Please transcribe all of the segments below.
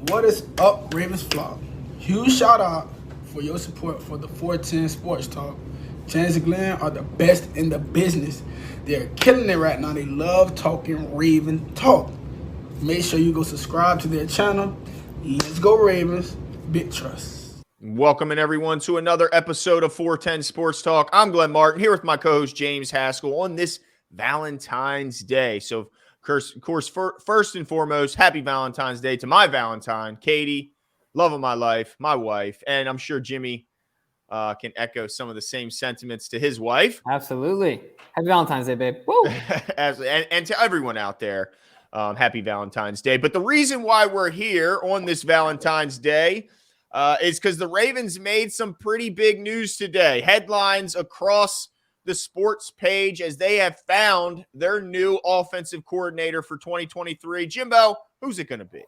What is up, Ravens Flock? Huge shout out for your support for the 410 Sports Talk. James and Glenn are the best in the business. They're killing it right now. They love talking Raven talk. Make sure you go subscribe to their channel. Let's go Ravens. Big trust. Welcoming everyone to another episode of 410 Sports Talk. I'm Glenn Martin here with my co-host James Haskell on this Valentine's Day. So, of course, first and foremost, happy Valentine's Day to my Valentine, Katie, love of my life, my wife, and I'm sure Jimmy can echo some of the same sentiments to his wife. Absolutely. Happy Valentine's Day, babe. Woo! and to everyone out there, happy Valentine's Day. But the reason why we're here on this Valentine's Day is because the Ravens made some pretty big news today. Headlines across the sports page as they have found their new offensive coordinator for 2023. Jimbo, who's it going to be?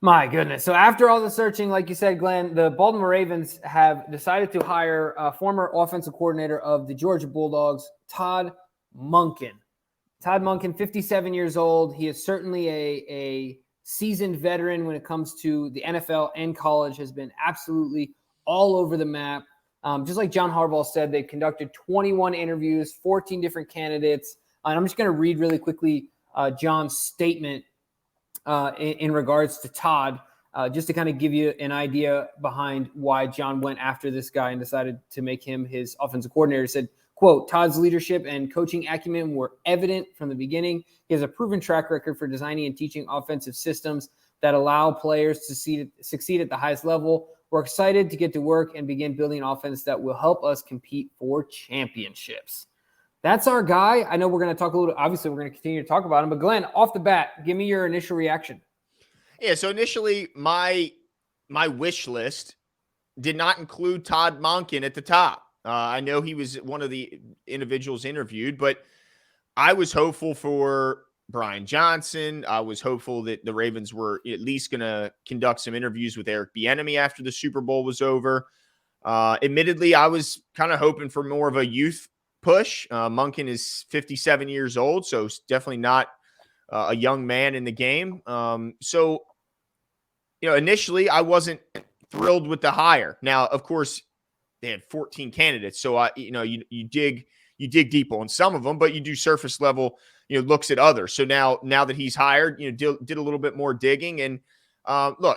My goodness. So after all the searching, like you said, Glenn, the Baltimore Ravens have decided to hire a former offensive coordinator of the Georgia Bulldogs, Todd Monken. Todd Monken, 57 years old. He is certainly a seasoned veteran when it comes to the NFL and college, has been absolutely all over the map. Just like John Harbaugh said, they conducted 21 interviews, 14 different candidates. And I'm just going to read really quickly John's statement in regards to Todd, just to kind of give you an idea behind why John went after this guy and decided to make him his offensive coordinator. He said, quote, Todd's leadership and coaching acumen were evident from the beginning. He has a proven track record for designing and teaching offensive systems that allow players to succeed at the highest level. We're excited to get to work and begin building an offense that will help us compete for championships. That's our guy. I know we're going to talk a little, obviously we're going to continue to talk about him, but Glenn, off the bat, give me your initial reaction. Yeah, so initially my wish list did not include Todd Monken at the top. I know he was one of the individuals interviewed, but I was hopeful for Brian Johnson. I was hopeful that the Ravens were at least going to conduct some interviews with Eric Bieniemy after the Super Bowl was over. Admittedly, I was kind of hoping for more of a youth push. Monken is 57 years old, so definitely not a young man in the game. So, initially I wasn't thrilled with the hire. Now, of course, they had 14 candidates, so you dig deep on some of them, but you do surface level, looks at others. So now that he's hired, did a little bit more digging, and look,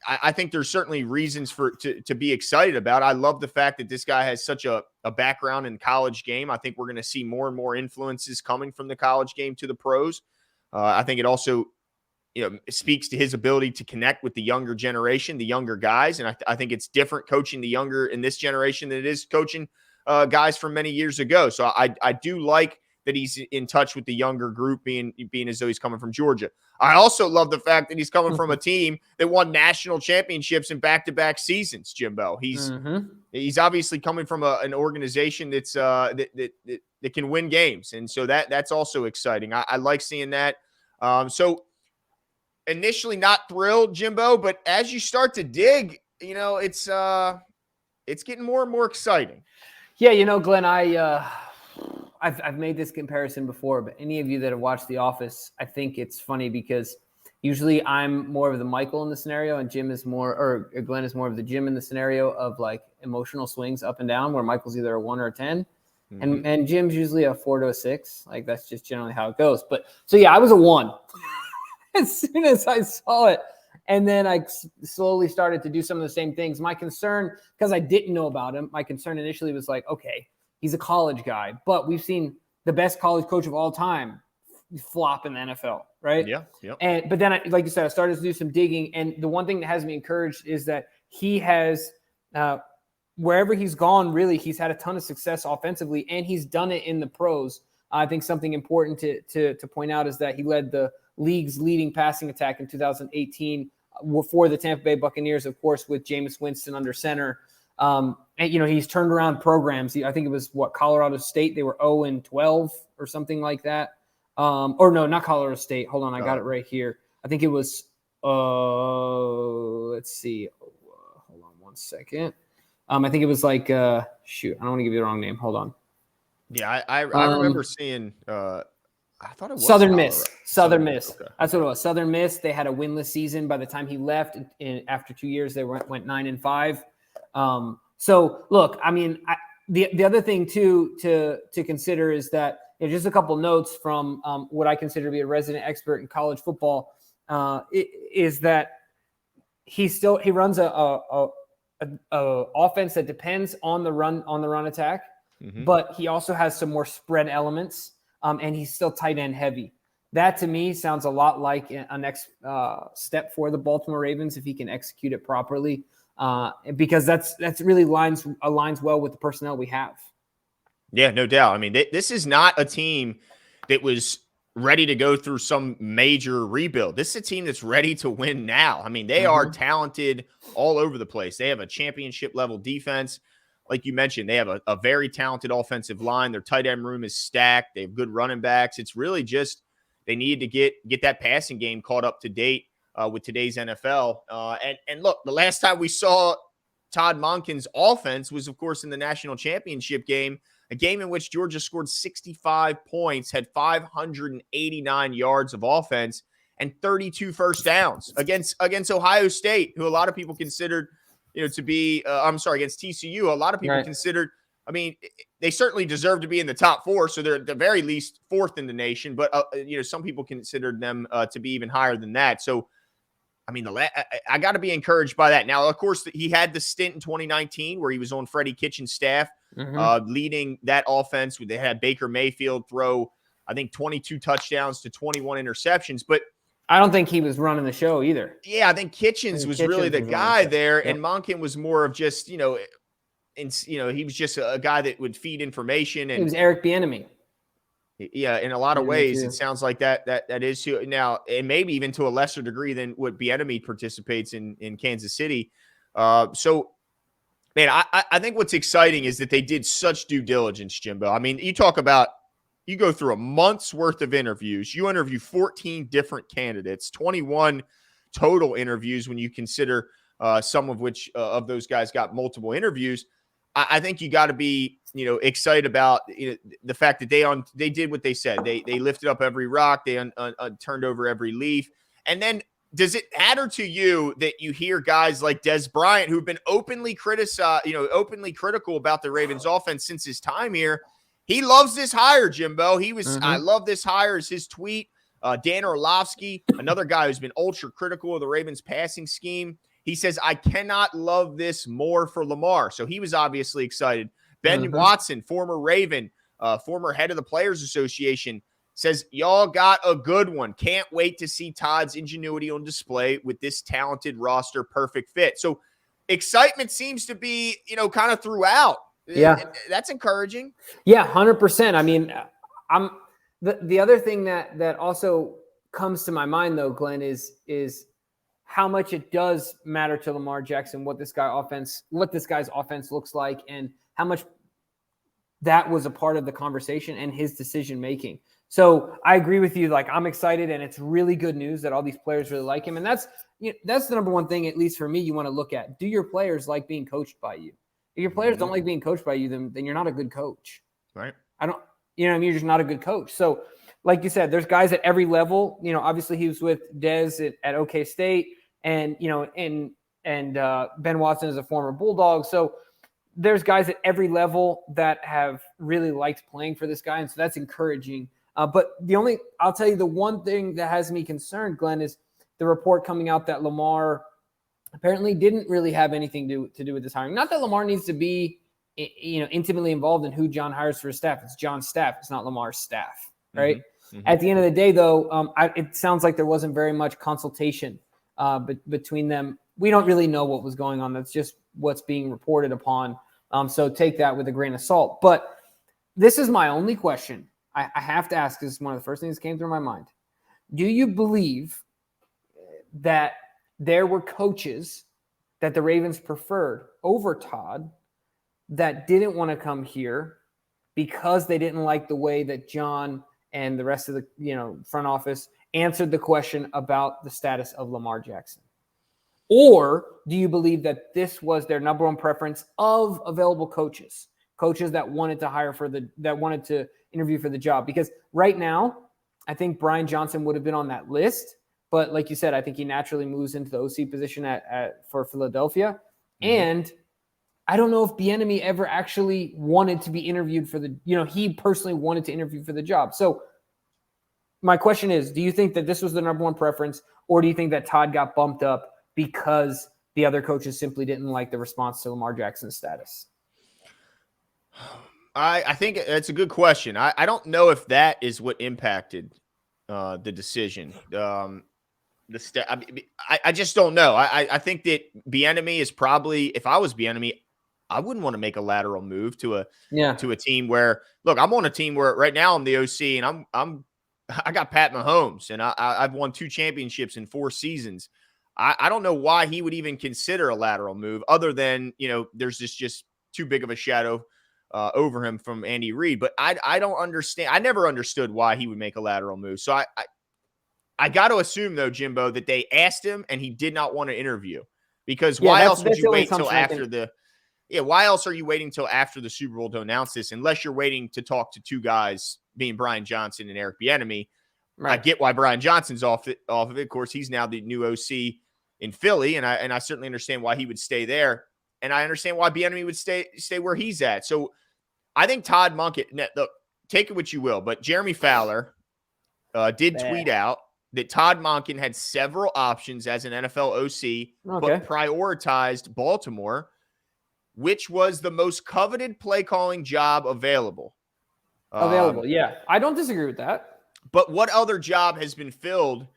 I think there's certainly reasons to be excited about. I love the fact that this guy has such a background in college game. I think we're going to see more and more influences coming from the college game to the pros. I think it also, it speaks to his ability to connect with the younger generation, the younger guys. And I think it's different coaching the younger in this generation than it is coaching guys from many years ago. So I do like that he's in touch with the younger group, being as though he's coming from Georgia. I also love the fact that he's coming from a team that won national championships in back-to-back seasons, Jimbo. He's obviously coming from an organization that's that can win games. And so that's also exciting. I like seeing that. So initially not thrilled, Jimbo, but as you start to dig, it's getting more and more exciting. Yeah, Glenn, I've made this comparison before, but any of you that have watched The Office, I think it's funny because usually I'm more of the Michael in the scenario and Glenn is more of the Jim in the scenario of like emotional swings up and down, where Michael's either a 1 or a 10. Mm-hmm. And Jim's usually a 4 to a 6. Like that's just generally how it goes. But so yeah, I was a 1 as soon as I saw it. And then I slowly started to do some of the same things. My concern, because I didn't know about him, my concern initially was like, okay, he's a college guy, but we've seen the best college coach of all time flop in the NFL, right? Yeah. But then, like you said, I started to do some digging, and the one thing that has me encouraged is that he has, wherever he's gone, really, he's had a ton of success offensively, and he's done it in the pros. I think something important to point out is that he led the league's leading passing attack in 2018 for the Tampa Bay Buccaneers, of course, with Jameis Winston under center. And, he's turned around programs. I think it was Colorado State. They were 0-12 or something like that. Or no, not Colorado State. Hold on. I got it right here. I think it was, let's see. Hold on one second. I think it was like, shoot, I don't want to give you the wrong name. Hold on. Yeah. I remember seeing, I thought it was Southern Miss. Colorado. Southern Miss. Okay. That's what it was. Southern Miss. They had a winless season by the time he left. After 2 years, they went 9-5. So look, I mean, the other thing too to consider is that just a couple notes from what I consider to be a resident expert in college football is that he runs a offense that depends on the run attack, but he also has some more spread elements. And he's still tight end heavy. That to me sounds a lot like a next step for the Baltimore Ravens if he can execute it properly, because that's really aligns well with the personnel we have. Yeah, no doubt. I mean, this is not a team that was ready to go through some major rebuild. This is a team that's ready to win now. I mean, they are talented all over the place. They have a championship level defense. Like you mentioned, they have a very talented offensive line. Their tight end room is stacked. They have good running backs. It's really just they need to get that passing game caught up to date with today's NFL. And look, the last time we saw Todd Monken's offense was, of course, in the national championship game, a game in which Georgia scored 65 points, had 589 yards of offense, and 32 first downs against Ohio State, who a lot of people considered – to be, against TCU, a lot of people considered, I mean, they certainly deserve to be in the top 4. So they're at the very least 4th in the nation, but, some people considered them to be even higher than that. So, I mean, I got to be encouraged by that. Now, of course, he had the stint in 2019 where he was on Freddie Kitchen's staff, leading that offense. They had Baker Mayfield throw, I think, 22 touchdowns to 21 interceptions, but I don't think he was running the show either. Yeah, I think Kitchens was really the guy there, and Monken was more of just, he was just a guy that would feed information. And he was Eric Bieniemy. Yeah, in a lot of ways, it sounds like that is who now, and maybe even to a lesser degree than what Bieniemy participates in Kansas City. So, man, I think what's exciting is that they did such due diligence, Jimbo. I mean, you go through a month's worth of interviews. You interview 14 different candidates, 21 total interviews when you consider some of which of those guys got multiple interviews. I think you got to be, excited about the fact that they did what they said. They lifted up every rock. They turned over every leaf. And then does it matter to you that you hear guys like Des Bryant, who've been openly critical about the Ravens offense since his time here? He loves this hire, Jimbo. I love this hire is his tweet. Dan Orlovsky, another guy who's been ultra critical of the Ravens passing scheme. He says, I cannot love this more for Lamar. So he was obviously excited. Ben Watson, former Raven, former head of the Players Association, says, y'all got a good one. Can't wait to see Todd's ingenuity on display with this talented roster. Perfect fit. So excitement seems to be, kind of throughout. Yeah, that's encouraging. Yeah, 100%. I mean, the other thing that also comes to my mind though, Glenn, is how much it does matter to Lamar Jackson what this guy's offense looks like, and how much that was a part of the conversation and his decision making. So I agree with you. Like, I'm excited, and it's really good news that all these players really like him, and that's the number one thing, at least for me, you want to look at. Do your players like being coached by you? If your players don't like being coached by you, then you're not a good coach. Right. You're just not a good coach. So like you said, there's guys at every level. Obviously he was with Dez at OK State, and Ben Watson is a former Bulldog. So there's guys at every level that have really liked playing for this guy. And so that's encouraging. But I'll tell you, the one thing that has me concerned, Glenn, is the report coming out that Lamar apparently didn't really have anything to do with this hiring. Not that Lamar needs to be, intimately involved in who John hires for his staff. It's John's staff. It's not Lamar's staff, right? At the end of the day, though, it sounds like there wasn't very much consultation between them. We don't really know what was going on. That's just what's being reported upon. So take that with a grain of salt. But this is my only question. I have to ask, this is one of the first things that came through my mind. Do you believe that there were coaches that the Ravens preferred over Todd that didn't want to come here because they didn't like the way that John and the rest of the front office answered the question about the status of Lamar Jackson? Or do you believe that this was their number one preference of available coaches that wanted to interview for the job? Because right now, I think Brian Johnson would have been on that list. But like you said, I think he naturally moves into the OC position for Philadelphia. Mhm. And I don't know if Bieniemy ever actually wanted to be interviewed for he personally wanted to interview for the job. So my question is, do you think that this was the number one preference, or do you think that Todd got bumped up because the other coaches simply didn't like the response to Lamar Jackson's status? I think that's a good question. I don't know if that is what impacted the decision. I just don't know. I think that Bieniemy is probably, if I was Bieniemy, I wouldn't want to make a lateral move to a team where, look, I'm on a team where right now I'm the OC and I got Pat Mahomes and I've won 2 championships in 4 seasons. I don't know why he would even consider a lateral move other than, there's just too big of a shadow over him from Andy Reid. But I don't understand. I never understood why he would make a lateral move. So I got to assume, though, Jimbo, that they asked him and he did not want to interview, because why else would you wait till after why else are you waiting till after the Super Bowl to announce this, unless you're waiting to talk to 2 guys, being Brian Johnson and Eric Bieniemy? Right. I get why Brian Johnson's off of it. Of course, he's now the new OC in Philly, and I certainly understand why he would stay there, and I understand why Bieniemy would stay where he's at. So I think Todd Monken, look, take it what you will, but Jeremy Fowler did tweet out that Todd Monken had several options as an NFL OC, but prioritized Baltimore, which was the most coveted play calling job available. Yeah. I don't disagree with that. But what other job has been filled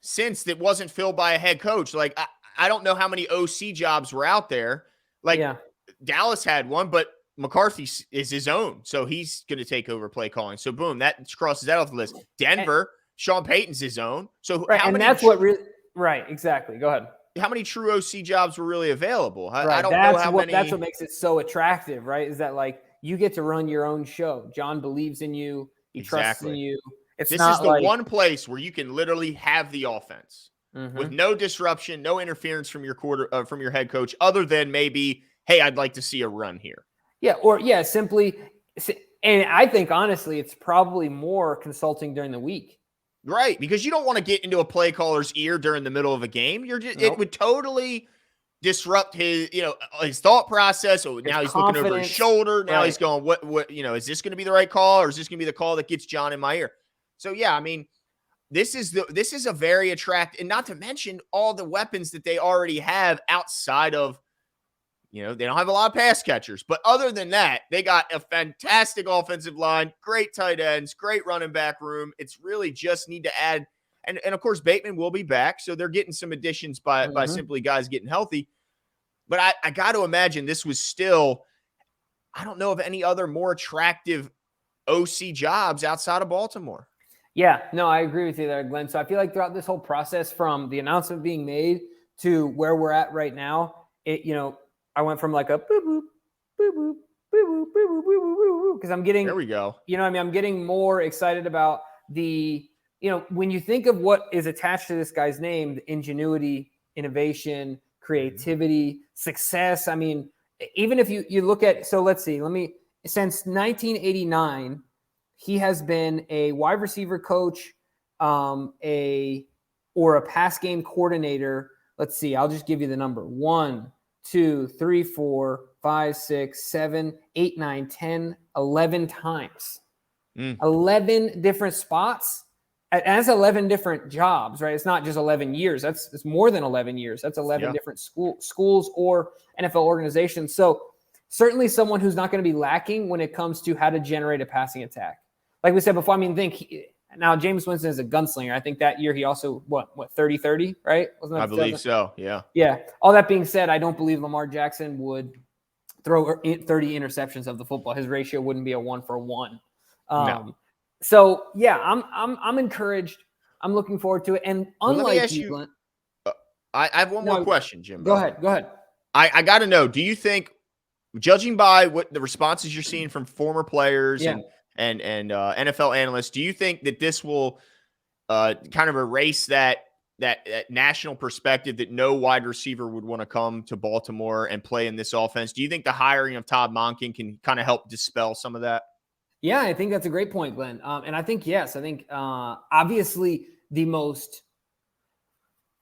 since that wasn't filled by a head coach? Like, I don't know how many OC jobs were out there. Like, Dallas had one, but McCarthy is his own, so he's going to take over play calling. So boom, that crosses that off the list. Denver, Sean Payton's his own. So exactly. Go ahead. How many true OC jobs were really available? I don't know how many. That's what makes it so attractive, right? Is that, like, you get to run your own show. John believes in you. He trusts in you. This is the one place where you can literally have the offense with no disruption, no interference from your head coach, other than maybe, hey, I'd like to see a run here. Yeah, simply, and I think honestly, it's probably more consulting during the week. Right, because you don't want to get into a play caller's ear during the middle of a game. It would totally disrupt his thought process. So now he's looking over his shoulder. Now he's going, what, is this going to be the right call, or is this going to be the call that gets John in my ear? So yeah, I mean, this is a very attractive, and not to mention all the weapons that they already have outside of, they don't have a lot of pass catchers, but other than that, they got a fantastic offensive line, great tight ends, great running back room. It's really just need to add, and of course Bateman will be back, so they're getting some additions by simply guys getting healthy. But I got to imagine this was still, I don't know of any other more attractive OC jobs outside of Baltimore. Yeah, no, I agree with you there, Glenn. So I feel like throughout this whole process, from the announcement being made to where we're at right now, I went from like a boop boop boop boop boop boop boop boop boop because I'm getting, there we go. I'm getting more excited about the, when you think of what is attached to this guy's name, the ingenuity, innovation, creativity, success. I mean, even if you look at, so let's see, since 1989, he has been a wide receiver coach, a pass game coordinator. Let's see, I'll just give you the number: 1, 2, 3, 4, 5, 6, 7, 8, 9, 10, 11 times. 11 different spots. And that's 11 different jobs, right? It's not just 11 years. It's more than 11 years. That's 11 different schools or NFL organizations. So certainly someone who's not going to be lacking when it comes to how to generate a passing attack. Like we said before, I mean, now Jameis Winston is a gunslinger. I think that year he also, 30-30, right? Wasn't that I believe so, yeah. Yeah. All that being said, I don't believe Lamar Jackson would throw 30 interceptions of the football. His ratio wouldn't be a 1-for-1. No. So yeah, I'm encouraged. I'm looking forward to it. And unlike Glenn, I have one more question, Jim. Go ahead. I got to know, do you think, judging by what the responses you're seeing from former players and NFL analysts, do you think that this will kind of erase that national perspective that no wide receiver would want to come to Baltimore and play in this offense? Do you think the hiring of Todd Monken can kind of help dispel some of that? Yeah, I think that's a great point, Glenn. And I think, yes, obviously the most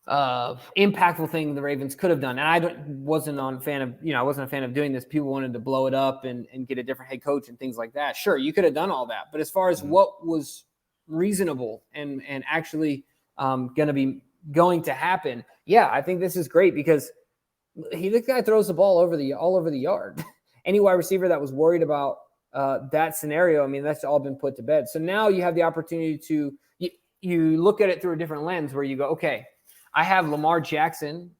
impactful thing the Ravens could have done. And I wasn't a fan of doing this. People wanted to blow it up and get a different head coach and things like that. Sure, you could have done all that. But as far as what was reasonable and actually going to happen, yeah, I think this is great because this guy throws the ball all over the yard. Any wide receiver that was worried about that scenario, I mean, that's all been put to bed. So now you have the opportunity to you look at it through a different lens where you go, okay, I have Lamar Jackson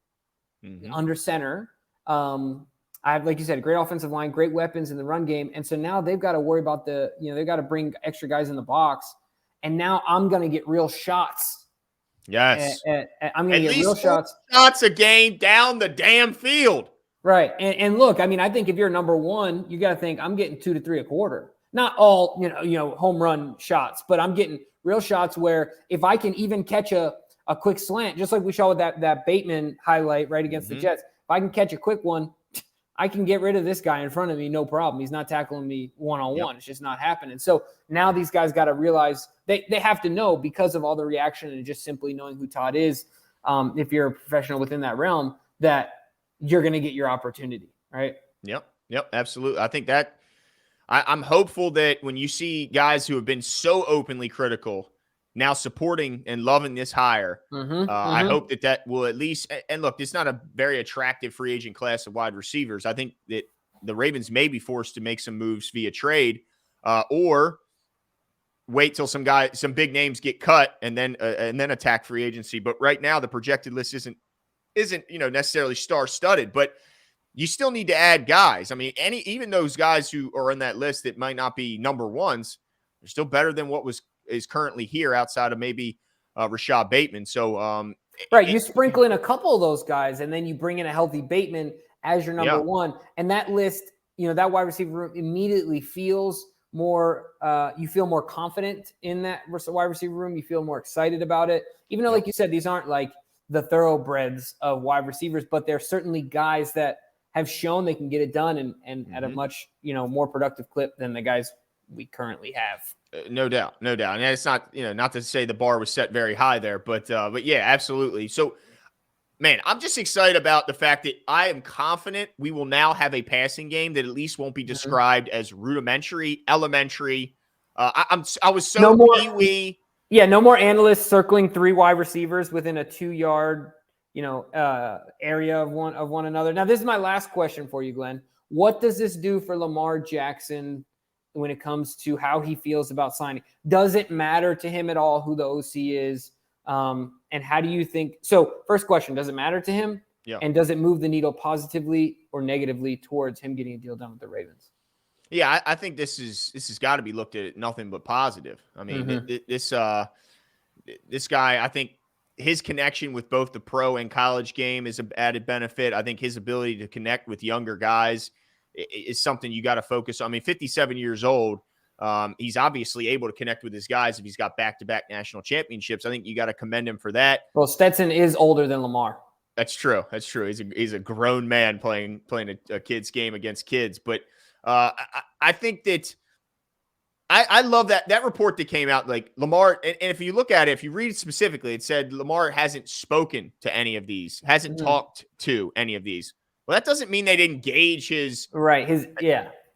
under center. I have, like you said, a great offensive line, great weapons in the run game. And so now they've got to worry about they've got to bring extra guys in the box. And now I'm going to get real shots. Yes. I'm going to get real shots. Shots a game down the damn field. Right. And look, I mean, I think if you're number one, you got to think I'm getting 2 to 3 a quarter. Not all, home run shots, but I'm getting real shots where if I can even catch a quick slant, just like we saw with that Bateman highlight right against the Jets. If I can catch a quick one, I can get rid of this guy in front of me, no problem. He's not tackling me one-on-one. Yep. It's just not happening. So now these guys got to realize they have to know because of all the reaction and just simply knowing who Todd is, if you're a professional within that realm, that you're going to get your opportunity, right? Yep, absolutely. I think that I'm hopeful that when you see guys who have been so openly critical now supporting and loving this hire, I hope that will at least – and look, it's not a very attractive free agent class of wide receivers. I think that the Ravens may be forced to make some moves via trade or wait till some big names get cut and then attack free agency. But right now the projected list isn't necessarily star-studded, but you still need to add guys. I mean, even those guys who are on that list that might not be number ones, they're still better than what is currently here outside of maybe Rashad Bateman. So, right. You sprinkle in a couple of those guys and then you bring in a healthy Bateman as your number one. And that list, that wide receiver room immediately feels more, you feel more confident in that wide receiver room. You feel more excited about it. Even though, like you said, these aren't like the thoroughbreds of wide receivers, but they're certainly guys that have shown they can get it done and at a much, more productive clip than the guys we currently have. No doubt. And it's not, not to say the bar was set very high there, but yeah, absolutely. So, man, I'm just excited about the fact that I am confident we will now have a passing game that at least won't be described as rudimentary, elementary. I was so no more, pee-wee. Yeah, no more analysts circling 3 wide receivers within a 2-yard, area of one another. Now, this is my last question for you, Glenn. What does this do for Lamar Jackson when it comes to how he feels about signing? Does it matter to him at all who the OC is? And how do you think? So first question, does it matter to him? Yeah. And does it move the needle positively or negatively towards him getting a deal done with the Ravens? Yeah, I think this has got to be looked at nothing but positive. I mean, this guy, I think his connection with both the pro and college game is an added benefit. I think his ability to connect with younger guys is something you got to focus on. I mean, 57 years old. He's obviously able to connect with his guys if he's got back-to-back national championships. I think you got to commend him for that. Well, Stetson is older than Lamar. That's true. He's a grown man playing a kid's game against kids. But I think that I love that report that came out. Like Lamar, and if you look at it, if you read it specifically, it said Lamar hasn't spoken to any of these, hasn't talked to any of these. Well, that doesn't mean they didn't gauge his right.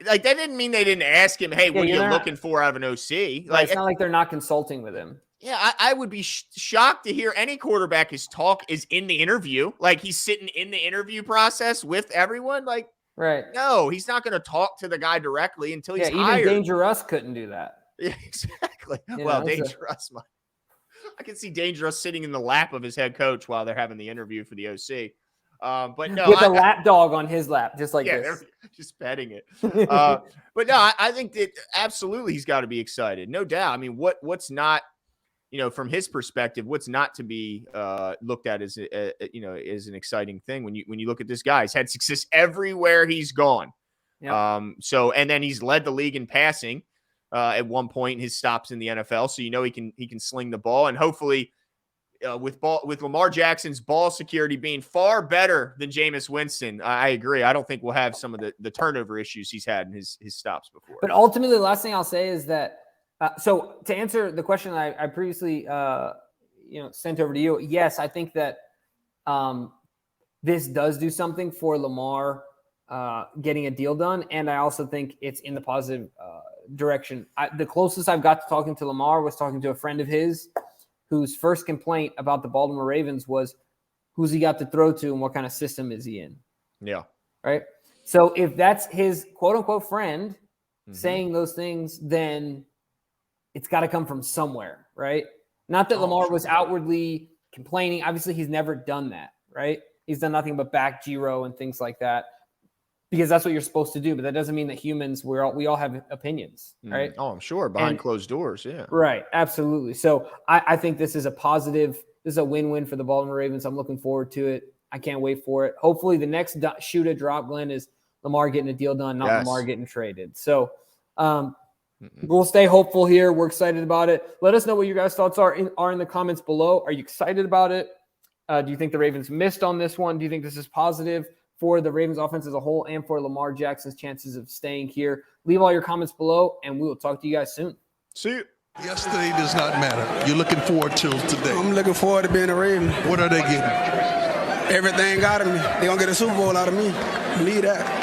Like that didn't mean they didn't ask him, hey, what are you looking for out of an OC? Like it's not like they're not consulting with him. Yeah, I would be shocked to hear any quarterback his talk is in the interview. Like he's sitting in the interview process with everyone. Like, right. No, he's not going to talk to the guy directly until he's hired. Even Dangerous couldn't do that. Yeah, exactly. Dangerous. I can see Dangerous sitting in the lap of his head coach while they're having the interview for the OC. But no, with a lap dog on his lap, just like this. They're just petting it. But no, I think that absolutely he's got to be excited, no doubt. I mean, what's not, from his perspective, what's not to be looked at as as an exciting thing when you look at this guy. He's had success everywhere he's gone. Yep. And then he's led the league in passing at one point. His stops in the NFL, so he can sling the ball, and hopefully with Lamar Jackson's ball security being far better than Jameis Winston, I agree. I don't think we'll have some of the turnover issues he's had in his stops before. But ultimately, the last thing I'll say is that so to answer the question I previously sent over to you, yes, I think that this does do something for Lamar getting a deal done, and I also think it's in the positive direction. The closest I've got to talking to Lamar was talking to a friend of his whose first complaint about the Baltimore Ravens was who's he got to throw to and what kind of system is he in. Yeah. Right. So if that's his quote unquote friend saying those things, then it's got to come from somewhere. Right. Not that Lamar was outwardly complaining. Obviously, he's never done that. Right. He's done nothing but back Giro and things like that because that's what you're supposed to do. But that doesn't mean that humans, we all have opinions. Right. Oh, I'm sure. Behind closed doors. Yeah. Right. Absolutely. So I think this is a positive. This is a win-win for the Baltimore Ravens. I'm looking forward to it. I can't wait for it. Hopefully the next shoe to drop, Glenn, is Lamar getting a deal done, not Lamar getting traded. So we'll stay hopeful here. We're excited about it. Let us know what your guys' thoughts are in the comments below. Are you excited about it? Do you think the Ravens missed on this one? Do you think this is positive for the Ravens offense as a whole and for Lamar Jackson's chances of staying here? Leave all your comments below, and we will talk to you guys soon. See you. Yesterday does not matter. You're looking forward to today. I'm looking forward to being a Raven. What are they getting? Everything out of me. They're going to get a Super Bowl out of me. Believe that.